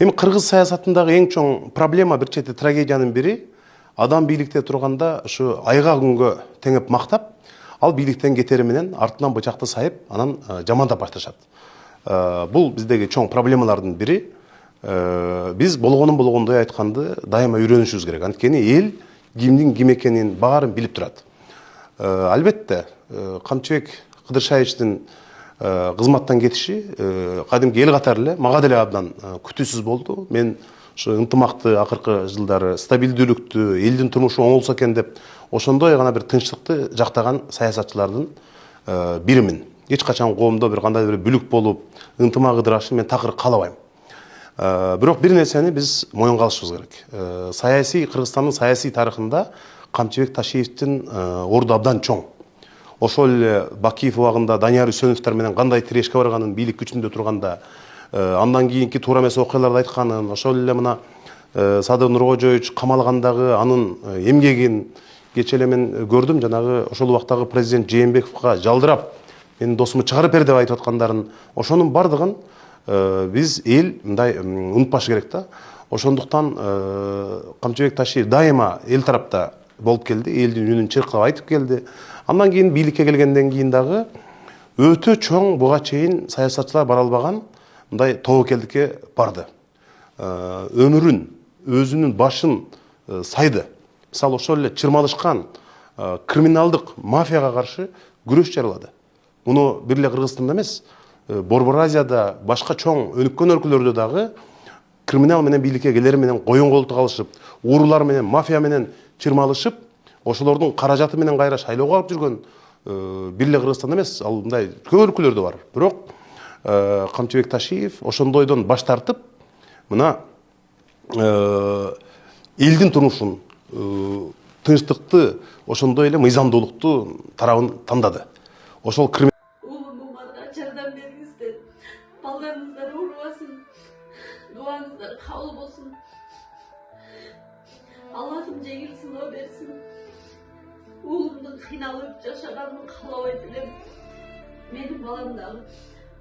Эми кыргыз саясатындагы эң чоң проблема, бир чети трагедиянын бири, адам бийликте турганда ушу айга күнгө теңеп мактап, ал бийликтен кетери менен артынан бычакты сайып, анан жамандап башташат. Бул биздеги чоң проблемалардын бири. Биз болгондой айтканды дайыма үйрөнүшүбүз керек. Анткени эл кимдин ким экенин баарын билип турат. Албетте, Камчыбек Кыдыршаевичтин кызматтан кетиши кадимки эл катары эле мага деле абдан күтүүсүз болду. Мен ушу ынтымакты акыркы жылдары стабилдүүлүктү, элдин турмушу оңолсо экен деп ошондой гана бир тынчтыкты жактаган саясатчылардын биримин. Эч качан коомдо бир кандай бир бүлүк болуп, ынтымак ыдырашын мен такыр каалабайм. Бирок бир нерсени биз моюнга алышыбыз керек. Саясий Кыргызстандын саясий тарыхында Камчыбек Ташиевдин орду абдан чоң. Ошол эле Бакиев убагында Данияр Үсөновдор менен кандай тирешке барганын, бийлик күчүндө турганда, андан кийинки туура эмес окуяларды айтканын, ошол эле мына Садыр Нуркожоевич камалгандагы анын эмгегин кечээ эле мен көрдүм. Жанагы ошол убактагы президент Жээнбековго жалдырап, менин досумду чыгарып бер деп айтып аткандарын, ошонун бардыгын биз эл мындай унутпаш керек да. Ошондуктан Камчыбек Ташиев дайыма эл тарапта болуп келди, элдин үнүн чыркап айтып келди. Андан кийин бийликке келгенден кийин дагы өтө чоң буга чейин саясатчылар бара албаган мындай тобокелдикке барды. Өмүрүн, өзүнүн башын сайды. Мисалы ошол эле чырмалышкан криминалдык мафияга каршы күрөш жарыялады. Муну бир эле Кыргызстанда эмес, Борбор Азияда, башка чоң өнүккөн өлкөлөрдө дагы криминал менен бийликке келери менен коюн колтук алышып, уурулар менен, мафия менен чырмалышып, ошолордун каражаты менен кайра шайлоого алып жүргөн бир эле Кыргызстанда эмес, ал мындай көп өлкөлөрдө бар. Бирок Камчыбек Ташиев ошондойдон баш тартып, мына элдин турмушун, тынчтыкты, ошондой эле мыйзамдуулукту тарабын тандады. Ошол жардам бериңиздер. Балдарыңыздар уурубасын. Дуаңыздар кабыл болсун. Аллахым жеңил сыноо берсин. Уулумдун кыйналып жашаганын каалабайт элем. Менин балам дагы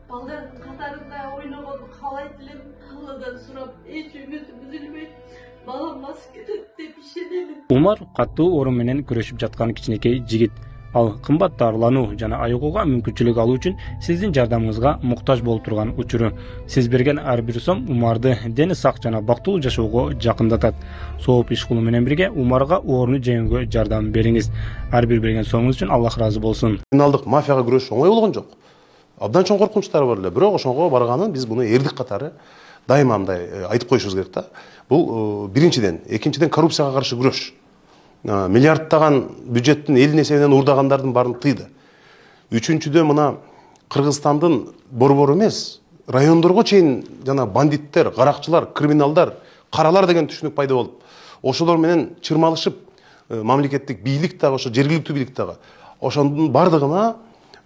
балдардын катарында ойногонун каалайт элем. Алладан сурап, эч үмүтүм үзүлбөйт. Балам басып кетет деп ишенемин. Умар каттуу оору менен күрөшүп жаткан кичинекей жигит. Ал кымбат дарылануу жана айыгууга мүмкүнчүлүк алуу үчүн сиздин жардамыңызга муктаж болуп турган учуру. Сиз берген ар бир сом Умарды дени сак жана бактылуу жашоого жакындатат. Сооп иш кылуу менен бирге Умарга ооруну жеңүүгө жардам бериңиз. Ар бир берген сомуңуз үчүн Аллах ыраазы болсун. Криминалдык мафияга күрөш оңой болгон жок. Абдан чоң коркунучтары бар эле. Бирок ошого барганын биз муну эрдик катары дайыма мындай айтып коюшубуз керек да. Бул биринчиден, экинчиден коррупцияга каршы күрөш. Миллиардтаган бюджеттин элдин эсебинен уурдагандардын баарын тыйды. Үчүнчүдөн мына Кыргызстандын борбору эмес, райондорго чейин жана бандиттер, каракчылар, криминалдар, каралар деген түшүнүк пайда болуп, ошолор менен чырмалышып, мамлекеттик бийлик дагы, ошо жергиликтүү бийлик дагы ошондун бардыгына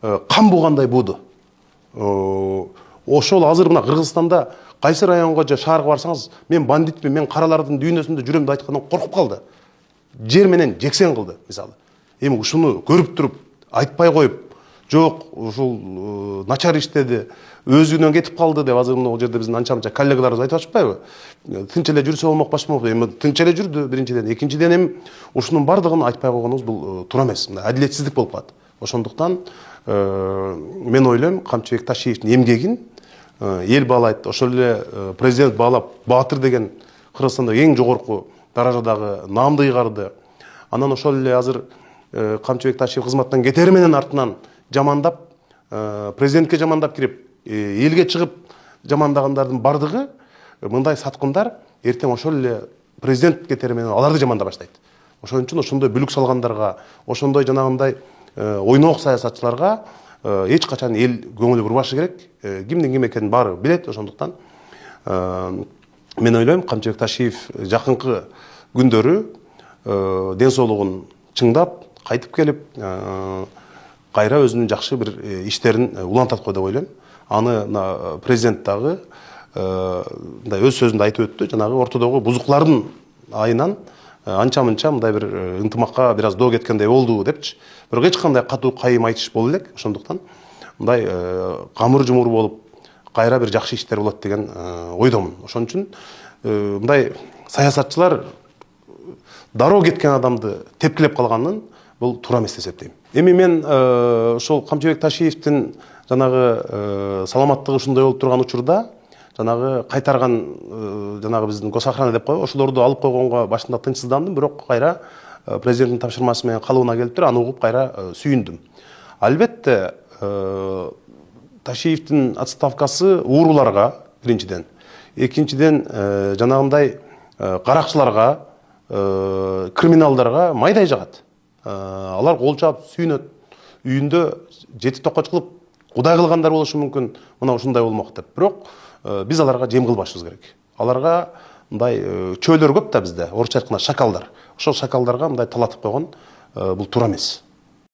кан бугандай бууду. Ошол азыр мына Кыргызстанда кайсы районго же шаарга барсаңыз, мен бандитпин, мен каралардын дүйнөсүндө жүрөм деп айткандан коркуп калды. Жер менен жексен кылды, мисалы. Эми ушуну көрүп туруп, айтпай коюп, жок, ушул начар иштеди, өзүнөн кетип калды деп азыр мына жерде биздин анча-мынча коллегаларыбыз айтып атышпайбы? Тынч эле жүрсө болмок, башмок. Эми тынч эле жүрдү биринчиден. Экинчиден эми ушунун бардыгын айтпай койгонубуз бул туура эмес. Адилетсиздик болуп калат. Ошондуктан мен ойлойм, Камчыбек Ташиевдин эмгегин эл баалайт. Ошол эле президент баалап, Баатыр деген Кыргызстанда эң жогорку даражадагы наамды ыйгарды. Анан ошол эле азыр Камчыбек Ташиев кызматтан кетери менен артынан жамандап, президентке жамандап кирип, элге чыгып жамандагандардын бардыгы мындай саткындар эртең ошол эле президент кетери менен аларды жамандап баштайт. Ошон үчүн ошондой бүлүк салгандарга, ошондой жанагындай ойноок саясатчыларга эч качан эл көңүлү бурбашы керек. Кимдин ким экенин баары билет. Ошондуктан мен ойлойм, Камчыбек Ташиев жакынкы күндөрү ден соолугун чыңдап, кайтып келип, кайра өзүнүн жакшы бир иштерин улантат го деп ойлойм. Аны президент дагы өз сөзүндө айтып өттү. Жанагы ортодогу бузуклардын айынан анча-мынча мындай бир ынтымакка бир аз доо кеткендей болду депчи. Бирок эч кандай катуу кайым айтыш боло элек. Ошондуктан мындай камыр жумур болуп, кайра бир жакшы иштер болот деген ойдомун. Ошон үчүн мындай саясатчылар дароо кеткен адамды тепкилеп калганын бул туура эмес деп эсептейм. Эми мен ошол Камчыбек Ташиевдин жанагы саламаттыгы ушундай болуп турган учурда жанагы кайтарган жанагы биздин госохрана деп коебу, ошолорду алып койгонго башында тынчсыздандым, бирок кайра президенттин тапшырмасы менен калыбына келиптир, аны угуп кайра сүйүндүм. Албетте Ташиевдин отставкасы ууруларга биринчиден, экинчиден жанагындай каракчыларга, криминалдарга майдай жагат. Алар кол чаап сүйүнөт. Үйүндө жети токоч кылып кудай кылгандар болушу мүмкүн. Мына ушундай болмок деп. Бирок биз аларга жем кылбашыбыз керек. Аларга мындай чөөлөр көп да бизде, орусча айтканда шакалдар. Ошол шакалдарга мындай талатып койгон бул туура эмес.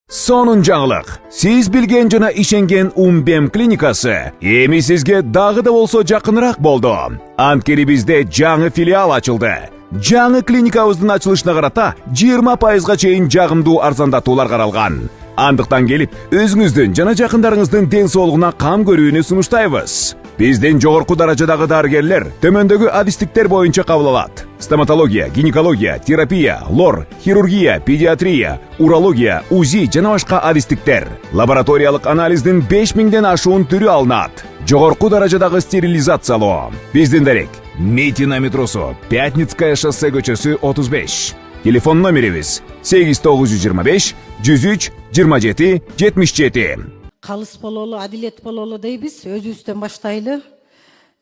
Сонун жаңылык. Сиз билген жана ишенген Умбем клиникасы эми сизге дагы да болсо жакыныраак болду. Анткени бизде жаңы филиал ачылды. Жаңы клиникабыздын ачылышына карата 20%га чейин жагымдуу арзандатуулар каралган. Андыктан келип, өзүңүздүн жана жакындарыңыздын ден соолугуна кам көрүүнү сунуштайбыз. Биздин жогорку даражадагы дарыгерлер төмөндөгү адистиктер боюнча кабыл алат. Стоматология, гинекология, терапия, лор, хирургия, педиатрия, урология, УЗИ жана башка адистиктер. Лабораториялык анализдин 5000ден ашуун түрү алынат. Жогорку даражадагы стерилизациялоо. Биздин дарек Митина метросу, Пятницкая шоссе көчөсү 35. Телефон номерибиз 8925 103 27 77. Калыс бололу, адилет бололу дейбиз, өзүбүздөн баштайлы.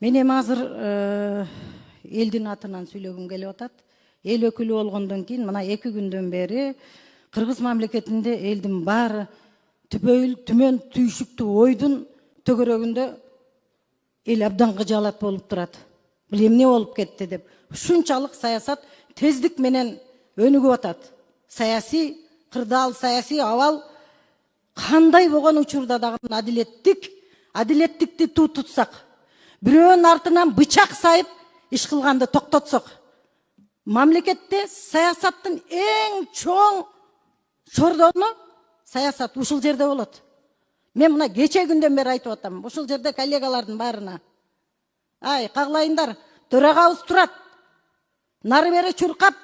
Мен эми азыр элдин атынан сүйлөгүм келип атат. Эл өкүлү болгондон кийин мына 2 күндөн бери Кыргыз мамлекетинде элдин баары түмөн түйшүктүү ойдун төгөрөгүндө эл абдан кыжаалат болуп турат. Бул эмне болуп кетти деп. Ушунчалык саясат тездик менен өнүгүп атат. Саясий кырдаал, саясий абал кандай болгон учурда дагы адилеттикти туу тутсак, бирөөнүн артынан бычак сайып иш кылганды токтотсок, мамлекетте саясаттын эң чоң чордону саясат ушул жерде болот. Мен мына кече күндөн бери айтып атам, ушул жерде коллегалардын баарына. Ай, каглайындар, төрагабыз турат. Нары бери чуркап,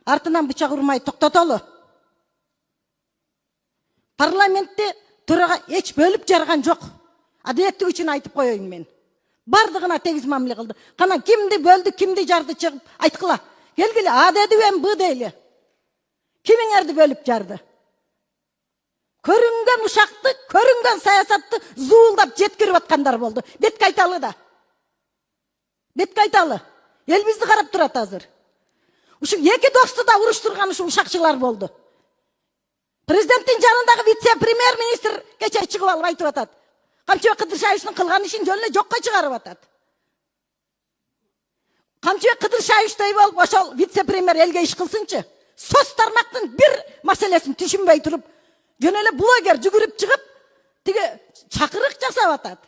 артынан бычак урмай токтотолу. Парламентте төрага эч бөлүп жарган жок. Адилеттик үчүн айтып коеюн мен. Бардыгына тегиз мамиле кылды. Кана кимди бөлдү, кимди жарды чыгып айткыла. Келгиле, А дедибем, Б дейли. Кимиңерди бөлүп жарды? Көрүнгөн ушакты, көрүнгөн саясатты зуулдап жеткирип аткандар болду. Бетке айталы да. Бетке айталы. Эл бизди карап турат азыр. Ушу эки досту да уруштурган ушу ушакчылар болду. Президенттин жанындагы вице-премьер-министр кече чыгып алып айтып атат. Камчыбек Кыдыршаевичтин кылган ишин жөн эле жокко чыгарып атат. Камчыбек Кыдыршаевичтей болуп ошол вице-премьер элге иш кылсынчы. Соц тармактын бир маселесин түшүнбөй туруп, жөн эле блогер жүгүрүп чыгып, тиге чакырык жасап атат.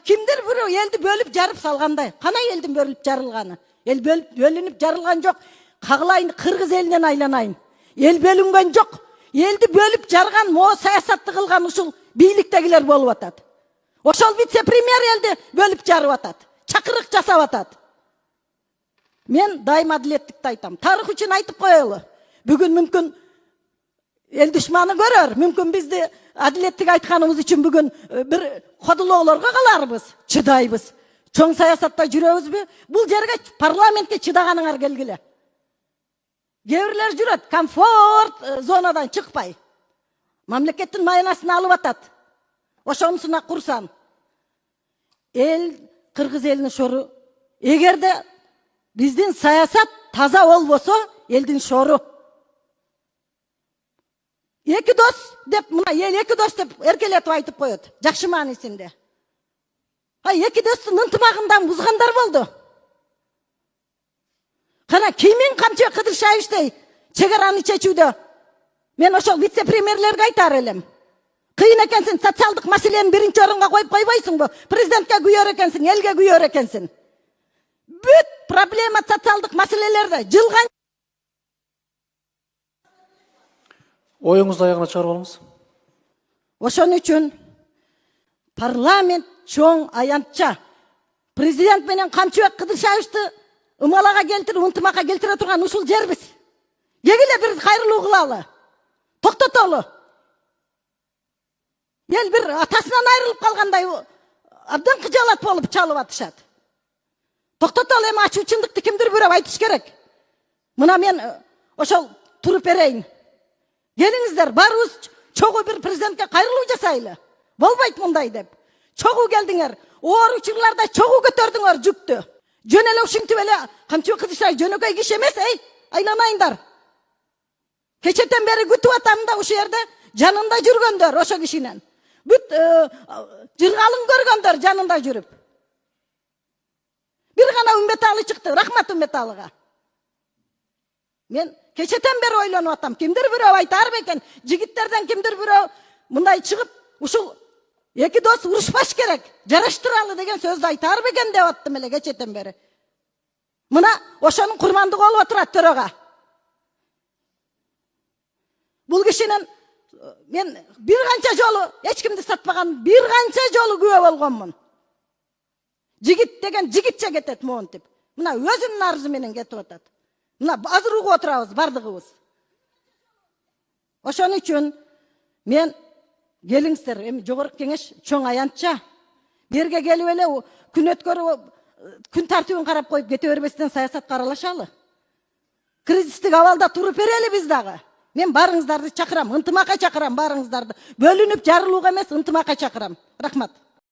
Кимдир бирөө элди бөлүп жарып салгандай. Кана элдин бөлүп жарылганы? Эл бөлүнүп жарылган жок. Каглайын, Кыргыз элинен айланайын. Эл бөлүнгөн жок. Элди бөлүп жарган, мо саясатты кылган ушул бийликтегилер болуп атат. Ошол вице-премьер элди бөлүп жарып атат. Чакырык жасап атат. Мен дайым адилеттикти айтам. Тарых үчүн айтып коелу. Бүгүн мүмкүн эл душманы көрөр, мүмкүн бизди адилеттик айтканыбыз үчүн бүгүн бир кодулоолорго каларбыз, чыдайбыз. Чоң саясатта жүрөбүзбү? Бул жерге парламентке чыдаганыңар келгиле. Кээ-бирлер жүрөт, комфорт зонадан чыкпай. Мамлекеттин майнасын алып атат. Ошонусуна курсан. Эл, Кыргыз элинин шору. Эгерде биздин саясат таза болбосо, элдин шору. Эки дос деп, мына эл эки дос деп эркелетип айтып коет. Жакшы маанисинде. Эки достун ынтымагындан бузгандар болду. Кана кимин Камчыбек Кыдыршаевичтей чегараны чечүүдө мен ошол вице-премьерлерге айтар элем. Кыйын экенсиң, социалдык маселени биринчи орунга коюп койбойсуңбу? Президентке күйөр экенсиң, элге күйөр экенсиң. Бүт проблема социалдык маселелерде жылган. Оюңузду аягына чыгарып алыңыз. Ошон үчүн парламент чоң аянтча президент менен Камчыбек Кыдыршаевичти ымалага келтирип, ынтымакка келтире турган ушул жербиз. Эгиле бир кайрылуу кылалы. Токтотолу. Ел бир атасынан айрылып калгандай абдан кыжалат болуп чалып атышат. Токтотолу, эми ачуу чындыкты кимдир бирөө айтыш керек. Мына мен ошол туруп берейин. Келиңиздер, барыбыз чогуу бир президентке кайрылуу жасайлы. Болбойт мындай деп. Чогуу келдиңер. Ооручуларда чогуу көтөрдүңөр жүктү. Жөн эле ушинтип эле Камчыбек Кыдыршаев жөнөкөй киши эмес, айланайындар. Кечетен бери күтүп атам да ушул жерде жанында жүргөндөр ошо кишинен. Бүт жыргалын көргөндөр жанында жүрүп. Бир гана Үмбеталы чыкты, рахмат Үмбеталыга. Мен кечетен бери ойлонуп атам, кимдир бирөө айтар бекен, жигиттерден кимдир бирөө мындай чыгып, ушул эки дос урушпаш керек, жараштыралы деген сөздү айтар бекен деп аттым эле кечетен бери. Мына ошонун курмандыгы болуп отурат төрөгө. Бул кишинин мен бир канча жолу эч кимди сатпаган, бир канча жолу күбө болгонмун. Жигит деген жигитче кетет монтип. Мына өзүнүн арызы менен кетип атат. Мына азыр угуп отурабыз бардыгыбыз. Ошон үчүн мен келиңиздер, эми жогорку кеңеш чоң аянтча берге келип эле күн өткөрүп күн тартибин карап коюп кете бербестен саясатка аралашалы. Кризистик абалда туруп берели биз дагы. Мен барыңыздарды чакырам, ынтымакка чакырам барыңыздарды. Бөлүнүп жарылууга эмес, ынтымакка чакырам. Рахмат.